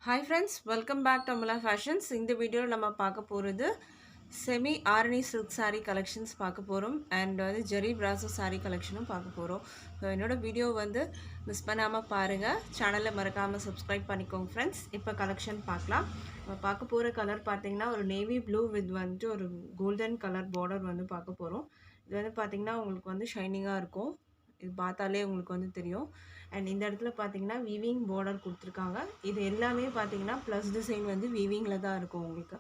Hi friends, welcome back to Amala Fashions. இந்த வீடியோவில் நம்ம பார்க்க போகிறது semi Arani silk saree collections பார்க்க போகிறோம் அண்ட் வந்து ஜெரி பிராசோ saree கலெக்ஷனும் பார்க்க போகிறோம். ஸோ என்னோட வீடியோ வந்து மிஸ் பண்ணாமல் பாருங்கள், சேனலை மறக்காமல் சப்ஸ்கிரைப் பண்ணிக்கோங்க ஃப்ரெண்ட்ஸ். இப்போ கலெக்ஷன் பார்க்கலாம். நம்ம பார்க்க போகிற கலர் பார்த்தீங்கன்னா ஒரு நேவி ப்ளூ வித் வந்துட்டு ஒரு கோல்டன் கலர் பார்டர் வந்து பார்க்க போகிறோம். இது வந்து பார்த்திங்கன்னா உங்களுக்கு வந்து ஷைனிங்காக இருக்கும், இது பார்த்தாலே உங்களுக்கு வந்து தெரியும். அண்ட் இந்த இடத்துல பார்த்தீங்கன்னா வீவிங் பார்டர் கொடுத்துருக்காங்க. இது எல்லாமே பார்த்தீங்கன்னா ப்ளஸ் டிசைன் வந்து வீவிங்கில் தான் இருக்கும் உங்களுக்கு.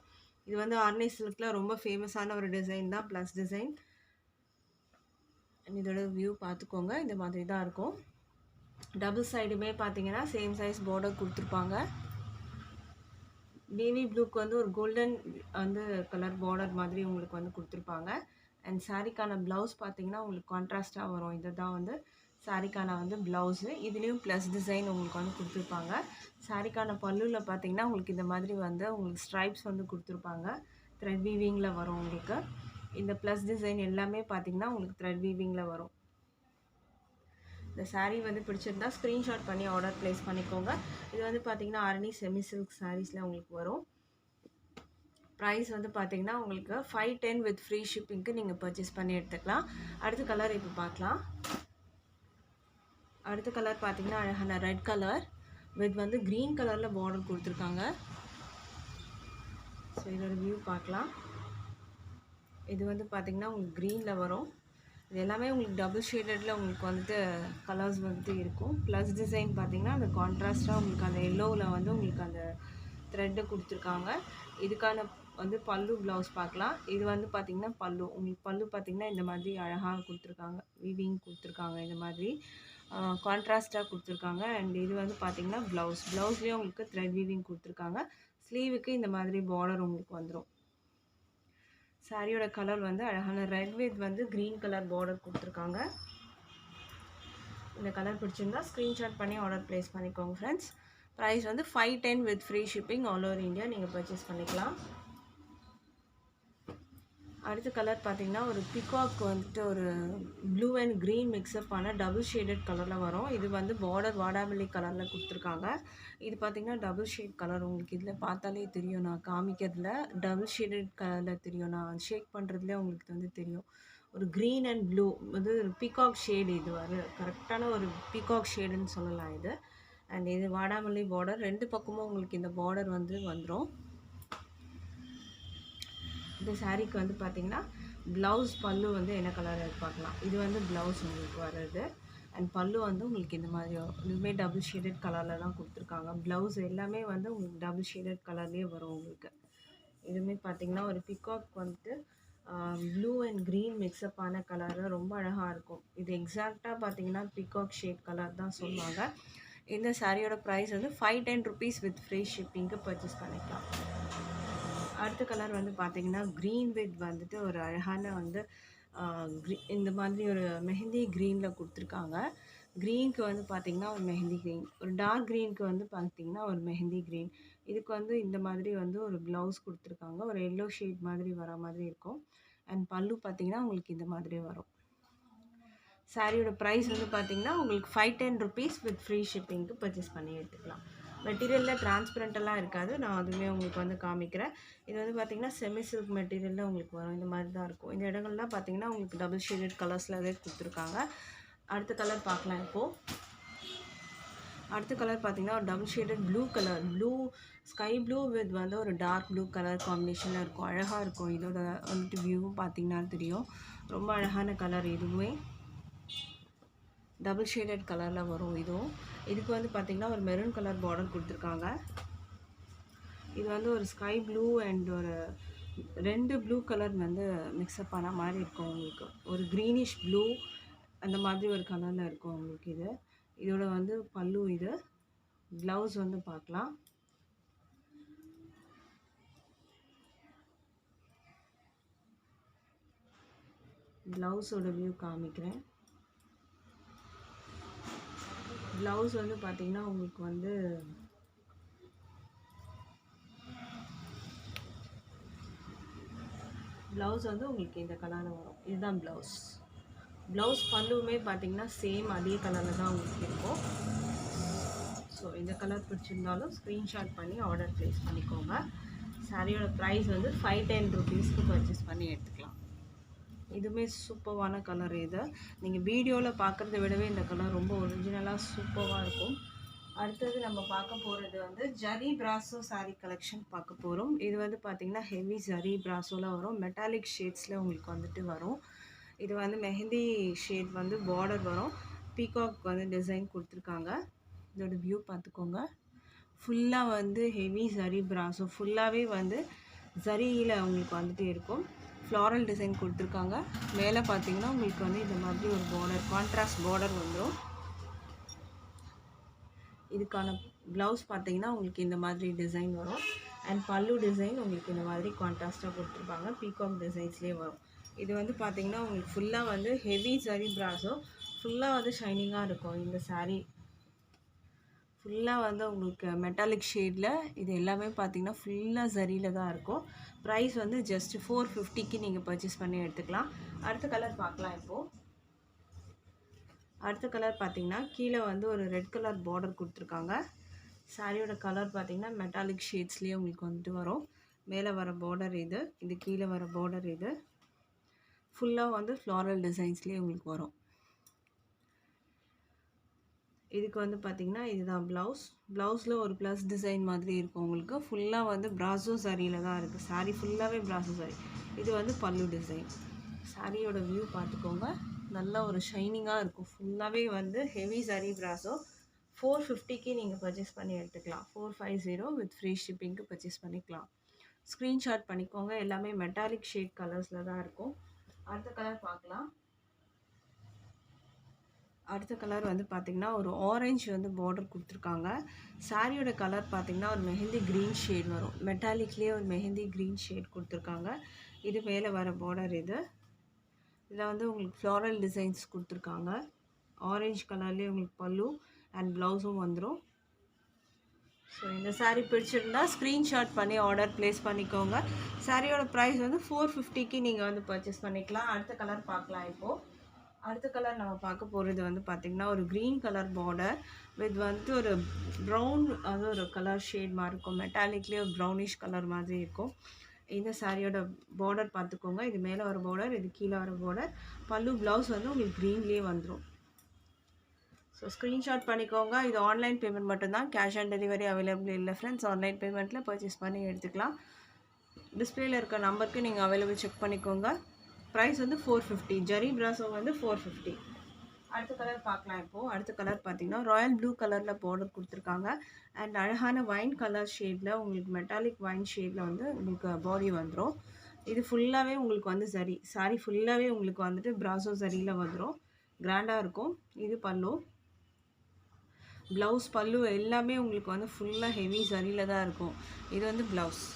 இது வந்து ஆர்னி சில்கில் ரொம்ப ஃபேமஸான ஒரு டிசைன் தான் ப்ளஸ் டிசைன். அண்ட் இதோட வியூ பார்த்துக்கோங்க, இந்த மாதிரி தான் இருக்கும். டபுள் சைடுமே பார்த்தீங்கன்னா சேம் சைஸ் பார்டர் கொடுத்துருப்பாங்க. நேவி ப்ளூக்கு வந்து ஒரு கோல்டன் வந்து கலர் பார்டர் மாதிரி உங்களுக்கு வந்து கொடுத்துருப்பாங்க. அண்ட் சாரிக்கான ப்ளவுஸ் பார்த்தீங்கன்னா உங்களுக்கு கான்ட்ராஸ்ட்டாக வரும். இதுதான் வந்து சாரிக்கான வந்து ப்ளவுஸு. இதுலேயும் ப்ளஸ் டிசைன் உங்களுக்கு வந்து கொடுத்துருப்பாங்க. சாரிக்கான பல்லுவில் பார்த்தீங்கன்னா உங்களுக்கு இந்த மாதிரி வந்து உங்களுக்கு ஸ்ட்ரைப்ஸ் வந்து கொடுத்துருப்பாங்க. த்ரெட் வீவிங்கில் வரும் உங்களுக்கு. இந்த ப்ளஸ் டிசைன் எல்லாமே பார்த்தீங்கன்னா உங்களுக்கு த்ரெட் வீவிங்கில் வரும். இந்த saree வந்து பிடிச்சிருந்தா ஸ்க்ரீன்ஷாட் பண்ணி ஆர்டர் ப்ளேஸ் பண்ணிக்கோங்க. இது வந்து பார்த்தீங்கன்னா ஆரணி செமி சில்க் சாரீஸில் உங்களுக்கு வரும். ப்ரைஸ் வந்து பார்த்தீங்கன்னா உங்களுக்கு 510 வித் ஃப்ரீ ஷிப்பிங்க்கு நீங்கள் பர்ச்சேஸ் பண்ணி எடுத்துக்கலாம். அடுத்த கலர் இப்போ பார்க்கலாம். அடுத்த கலர் பார்த்தீங்கன்னா அழகான ரெட் கலர் வித் வந்து க்ரீன் கலரில் பார்டர் கொடுத்துருக்காங்க. ஸோ இதோட வியூ பார்க்கலாம். இது வந்து பார்த்திங்கன்னா உங்களுக்கு க்ரீனில் வரும். இது எல்லாமே உங்களுக்கு டபுள் ஷேடடில் உங்களுக்கு வந்துட்டு கலர்ஸ் வந்துட்டு இருக்கும். ப்ளஸ் டிசைன் பார்த்திங்கன்னா அந்த கான்ட்ராஸ்ட்டாக உங்களுக்கு அந்த எல்லோவில் வந்து உங்களுக்கு அந்த த்ரெட்டு கொடுத்துருக்காங்க. இதுக்கான வந்து பல்லு ப்ளவுஸ் பார்க்கலாம். இது வந்து பார்த்திங்கன்னா பல்லு உங்களுக்கு பல்லு பார்த்திங்கன்னா இந்த மாதிரி அழகாக கொடுத்துருக்காங்க, வீவிங் கொடுத்துருக்காங்க, இந்த மாதிரி கான்ட்ராஸ்ட்டாக கொடுத்துருக்காங்க. அண்ட் இது வந்து பார்த்திங்கன்னா ப்ளவுஸ்லேயும் உங்களுக்கு த்ரெட் வீவிங் கொடுத்துருக்காங்க. ஸ்லீவுக்கு இந்த மாதிரி பார்டர் உங்களுக்கு வந்துடும். சாரியோட கலர் வந்து அழகான ரெட் வித் வந்து க்ரீன் கலர் பார்டர் கொடுத்துருக்காங்க. இந்த கலர் பிடிச்சிருந்தா ஸ்க்ரீன்ஷாட் பண்ணி ஆர்டர் ப்ளேஸ் பண்ணிக்கோங்க ஃப்ரெண்ட்ஸ். ப்ரைஸ் வந்து 510 with free shipping all over India நீங்கள் பர்ச்சேஸ் பண்ணிக்கலாம். அடுத்த கலர் பார்த்தீங்கன்னா ஒரு பிகாக் வந்துட்டு ஒரு ப்ளூ அண்ட் க்ரீன் மிக்ஸ்அப் ஆன டபுள் ஷேடட் கலரில் வரும். இது வந்து பார்டர் வாடாமல்லி கலரில் கொடுத்துருக்காங்க. இது பார்த்திங்கன்னா டபுள் ஷேட் கலர். உங்களுக்கு இதில் பார்த்தாலே தெரியும், நான் காமிக்கிறதுல டபுள் ஷேடட் கலரில் தெரியும், நான் ஷேக் பண்ணுறதுலேயே உங்களுக்கு வந்து தெரியும். ஒரு க்ரீன் அண்ட் ப்ளூ வந்து பீகாக் ஷேடு, இது வர கரெக்டான ஒரு பீகாக் ஷேடுன்னு சொல்லலாம் இது. அண்ட் இது வாடாமல்லி பார்டர், ரெண்டு பக்கமும் உங்களுக்கு இந்த பார்டர் வந்து வந்துடும். இந்த சாரீக்கு வந்து பார்த்திங்கன்னா ப்ளவுஸ் பல்லு வந்து என்ன கலர் பார்க்கலாம். இது வந்து ப்ளவுஸ் உங்களுக்கு வர்றது. அண்ட் பல்லு வந்து உங்களுக்கு இந்த மாதிரி இதுவுமே டபுள் ஷேடட் கலரில் தான் கொடுத்துருக்காங்க. ப்ளவுஸ் எல்லாமே வந்து உங்களுக்கு டபுள் ஷேடட் கலர்லேயே வரும் உங்களுக்கு. இதுவுமே பார்த்திங்கன்னா ஒரு பிகாக் வந்துட்டு ப்ளூ அண்ட் க்ரீன் மிக்ஸ்அப் ஆன கலரு ரொம்ப அழகாக இருக்கும். இது எக்ஸாக்டாக பார்த்திங்கன்னா பிகாக் ஷேட் கலர் தான் சொல்லுவாங்க. இந்த சாரியோட ப்ரைஸ் வந்து 510 ருபீஸ் வித் ஃப்ரீ ஷிப்பிங்க்கு பர்ச்சேஸ் பண்ணிக்கலாம். அடுத்த கலர் வந்து பார்த்திங்கன்னா க்ரீன் வித் வந்துட்டு ஒரு அழகான வந்து இந்த மாதிரி ஒரு மெஹந்தி க்ரீனில் கொடுத்துருக்காங்க. க்ரீனுக்கு வந்து பார்த்திங்கன்னா ஒரு மெஹந்தி க்ரீன், ஒரு டார்க் க்ரீனுக்கு வந்து பார்த்திங்கன்னா ஒரு மெஹந்தி க்ரீன். இதுக்கு வந்து இந்த மாதிரி வந்து ஒரு ப்ளவுஸ் கொடுத்துருக்காங்க, ஒரு எல்லோ ஷேட் மாதிரி வர மாதிரி இருக்கும். அண்ட் பல்லு பார்த்திங்கன்னா உங்களுக்கு இந்த மாதிரி வரும். சாரியோட ப்ரைஸ் வந்து பார்த்திங்கன்னா உங்களுக்கு 510 ருபீஸ் வித் ஃப்ரீ ஷிப்பிங்க்கு பர்ச்சேஸ் பண்ணி எடுத்துக்கலாம். மெட்டீரியலில் டிரான்ஸ்பரண்ட்டெல்லாம் இருக்காது, நான் அதுவுமே உங்களுக்கு வந்து காமிக்கிறேன். இது வந்து பார்த்திங்கன்னா செமி சில்க் மெட்டீரியலில் உங்களுக்கு வரும், இந்த மாதிரி தான் இருக்கும். இந்த இடங்கள்லாம் பார்த்திங்கன்னா உங்களுக்கு டபுள் ஷேடட் கலர்ஸில் அதே கொடுத்துருக்காங்க. அடுத்த கலர் பார்க்கலாம் இப்போது. அடுத்த கலர் பார்த்திங்கன்னா ஒரு double shaded blue colour, blue sky blue with வந்து ஒரு டார்க் ப்ளூ கலர் காம்பினேஷனில் இருக்கும், அழகாக இருக்கும். இதோட வந்துட்டு வியூவும் பார்த்திங்கன்னா தெரியும், ரொம்ப அழகான கலர். இதுவுமே டபுள் ஷேடட் கலரில் வரும். இதுக்கு வந்து பார்த்திங்கன்னா ஒரு மெரூன் கலர் பார்டர் கொடுத்துருக்காங்க. இது வந்து ஒரு ஸ்கை ப்ளூ அண்ட் ஒரு ரெண்டு ப்ளூ கலர் வந்து மிக்ஸ்அப் ஆன மாதிரி இருக்கும் உங்களுக்கு. ஒரு க்ரீனிஷ் ப்ளூ அந்த மாதிரி ஒரு கலரில் இருக்கும் உங்களுக்கு. இதோட வந்து பல்லு. இது ப்ளவுஸ் வந்து பார்க்கலாம். ப்ளவுஸோட வியூ காமிக்கிறேன். ப்ளவுஸ் வந்து பார்த்திங்கன்னா உங்களுக்கு வந்து ப்ளவுஸ் வந்து உங்களுக்கு இந்த கலரில் வரும். இதுதான் ப்ளவுஸ். ப்ளவுஸ் பல்லுவுமே பார்த்திங்கன்னா சேம் அதே கலரில் தான் உங்களுக்கு இருக்கும். ஸோ இந்த கலர் பிடிச்சிருந்தாலும் ஸ்க்ரீன்ஷாட் பண்ணி ஆர்டர் ப்ளேஸ் பண்ணிக்கோங்க. சாரியோட ப்ரைஸ் வந்து 510 ருபீஸ்க்கு பர்ச்சேஸ் பண்ணி எடுத்துக்கலாம். இதுவுமே சூப்பரான கலர். இது நீங்கள் வீடியோவில் பார்க்குறத விடவே இந்த கலர் ரொம்ப ஒரிஜினலாக சூப்பராக இருக்கும். அடுத்தது நம்ம பார்க்க போகிறது வந்து ஜரி பிராசோ சாரீ கலெக்ஷன் பார்க்க போகிறோம். இது வந்து பார்த்திங்கன்னா ஹெவி ஜரி பிராசோவில் வரும். மெட்டாலிக் ஷேட்ஸில் உங்களுக்கு வந்துட்டு வரும். இது வந்து மெஹந்தி ஷேட் வந்து பார்டர் வரும். பீகாக் வந்து டிசைன் கொடுத்துருக்காங்க. இதோட வியூ பார்த்துக்கோங்க. ஃபுல்லாக வந்து ஹெவி ஜரி பிராசோ, ஃபுல்லாகவே வந்து ஜரியில் உங்களுக்கு வந்துட்டு இருக்கும். ஃப்ளாரல் டிசைன் கொடுத்துருக்காங்க. மேலே பார்த்தீங்கன்னா உங்களுக்கு வந்து இந்த மாதிரி ஒரு பார்டர், கான்ட்ராஸ்ட் பார்டர் வந்துடும். இதுக்கான ப்ளவுஸ் பார்த்தீங்கன்னா உங்களுக்கு இந்த மாதிரி டிசைன் வரும். அண்ட் பல்லு டிசைன் உங்களுக்கு இந்த மாதிரி கான்ட்ராஸ்ட்டாக கொடுத்துருப்பாங்க. பீகாக் டிசைன்ஸ்லேயே வரும். இது வந்து பார்த்தீங்கன்னா உங்களுக்கு ஃபுல்லாக வந்து ஹெவி ஜரி பிராசோ, ஃபுல்லாக வந்து ஷைனிங்காக இருக்கும். இந்த சாரீ ஃபுல்லாக வந்து உங்களுக்கு மெட்டாலிக் ஷேடில் இது எல்லாமே பார்த்தீங்கன்னா ஃபுல்லாக ஜரியில் தான் இருக்கும். ப்ரைஸ் வந்து ஜஸ்ட் 450க்கு நீங்கள் பர்ச்சேஸ் பண்ணி எடுத்துக்கலாம். அடுத்த கலர் பார்க்கலாம். இப்போது அடுத்த கலர் பார்த்தீங்கன்னா கீழே வந்து ஒரு ரெட் கலர் பார்டர் கொடுத்துருக்காங்க. சாரியோட கலர் பார்த்தீங்கன்னா மெட்டாலிக் ஷேட்ஸ்லேயே உங்களுக்கு வந்துட்டு வரும். மேலே வர பார்டர் இது, இது கீழே வர பார்டர் இது. ஃபுல்லாக வந்து ஃப்ளாரல் டிசைன்ஸ்லேயே உங்களுக்கு வரும். இதுக்கு வந்து பார்த்திங்கன்னா இதுதான் ப்ளவுஸ். ப்ளவுஸில் ஒரு ப்ளஸ் டிசைன் மாதிரி இருக்கும். உங்களுக்கு ஃபுல்லாக வந்து பிராசோ சாரியில் தான் இருக்குது. சாரீ ஃபுல்லாகவே பிராசோ சாரி. இது வந்து பல்லு டிசைன். சாரியோட வியூ பார்த்துக்கோங்க. நல்லா ஒரு ஷைனிங்காக இருக்கும். ஃபுல்லாகவே வந்து ஹெவி சாரி பிராசோ. 450க்கு நீங்கள் பர்ச்சேஸ் பண்ணி எடுத்துக்கலாம். 450 வித் ஃப்ரீ ஷிப்பிங்க்கு பர்ச்சேஸ் பண்ணிக்கலாம். ஸ்க்ரீன்ஷாட் பண்ணிக்கோங்க. எல்லாமே மெட்டாலிக் ஷேட் கலர்ஸில் தான் இருக்கும். அடுத்த கலர் பார்க்கலாம். அடுத்த கலர் வந்து பார்த்திங்கன்னா ஒரு ஆரஞ்சு வந்து பார்டர் கொடுத்துருக்காங்க. சாரியோட கலர் பார்த்திங்கன்னா ஒரு மெஹந்தி க்ரீன் ஷேட் வரும். மெட்டாலிக்லேயே ஒரு மெஹந்தி க்ரீன் ஷேட் கொடுத்துருக்காங்க. இது மேலே வர பார்டர் இது. இதில் வந்து உங்களுக்கு ஃப்ளாரல் டிசைன்ஸ் கொடுத்துருக்காங்க. ஆரஞ்சு கலர்லேயே உங்களுக்கு பல்லு அண்ட் ப்ளவுஸும் வந்துடும். ஸோ இந்த சாரீ பிடிச்சிருந்தா ஸ்க்ரீன்ஷாட் பண்ணி ஆர்டர் ப்ளேஸ் பண்ணிக்கோங்க. சாரியோட ப்ரைஸ் வந்து 450க்கு நீங்கள் வந்து பர்ச்சேஸ் பண்ணிக்கலாம். அடுத்த கலர் பார்க்கலாம். இப்போது அடுத்த கலர் நம்ம பார்க்க போகிறது வந்து பார்த்திங்கன்னா ஒரு க்ரீன் கலர் பார்டர் வித் வந்து ஒரு ப்ரௌன், அது ஒரு கலர் ஷேட் மாதிரி இருக்கும். மெட்டாலிக்லேயே ஒரு ப்ரௌனிஷ் கலர் மாதிரி இருக்கும். இந்த சாரியோட பார்டர் பார்த்துக்கோங்க. இது மேலே வர பார்டர், இது கீழே வர பார்டர். பல்லு ப்ளவுஸ் வந்து உங்களுக்கு க்ரீன்லேயே வந்துடும். ஸோ ஸ்க்ரீன்ஷாட் பண்ணிக்கோங்க. இது ஆன்லைன் பேமெண்ட் மட்டும்தான். கேஷ் ஆன் டெலிவரி அவைலபிள் இல்லை ஃப்ரெண்ட்ஸ். ஆன்லைன் பேமெண்ட்டில் பர்ச்சேஸ் பண்ணி எடுத்துக்கலாம். டிஸ்பிளேயில் இருக்க நம்பருக்கு நீங்கள் அவைலபிள் செக் பண்ணிக்கோங்க. ப்ரைஸ் வந்து 450. ஜரி பிராசோ வந்து 450. அடுத்த கலர் பார்க்கலாம். இப்போது அடுத்த கலர் பார்த்திங்கன்னா ராயல் ப்ளூ கலரில் பார்டர் கொடுத்துருக்காங்க. அண்ட் அழகான வைன் கலர் ஷேடில் உங்களுக்கு மெட்டாலிக் வைன் ஷேடில் வந்து உங்களுக்கு பாடி வந்துடும். இது ஃபுல்லாகவே உங்களுக்கு வந்து ஜரி. சாரி ஃபுல்லாகவே உங்களுக்கு வந்துட்டு பிராசோ ஜரியில் வந்துடும். கிராண்டாக இருக்கும். இது பல்லு, ப்ளவுஸ், பல்லு எல்லாமே உங்களுக்கு வந்து ஃபுல்லாக ஹெவி ஜரியில் தான் இருக்கும். இது வந்து ப்ளவுஸ்.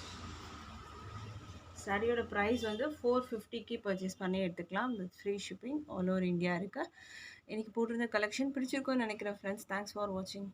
சாரியோட ப்ரைஸ் வந்து 450க்கு பர்ச்சேஸ் பண்ணி எடுத்துக்கலாம். With free shipping all over India இருக்குது. எனக்கு போட்டிருந்த கலெக்ஷன் பிடிச்சிருக்கும்னு நினைக்கிறேன் ஃப்ரெண்ட்ஸ். தேங்க்ஸ் ஃபார் வாட்சிங்.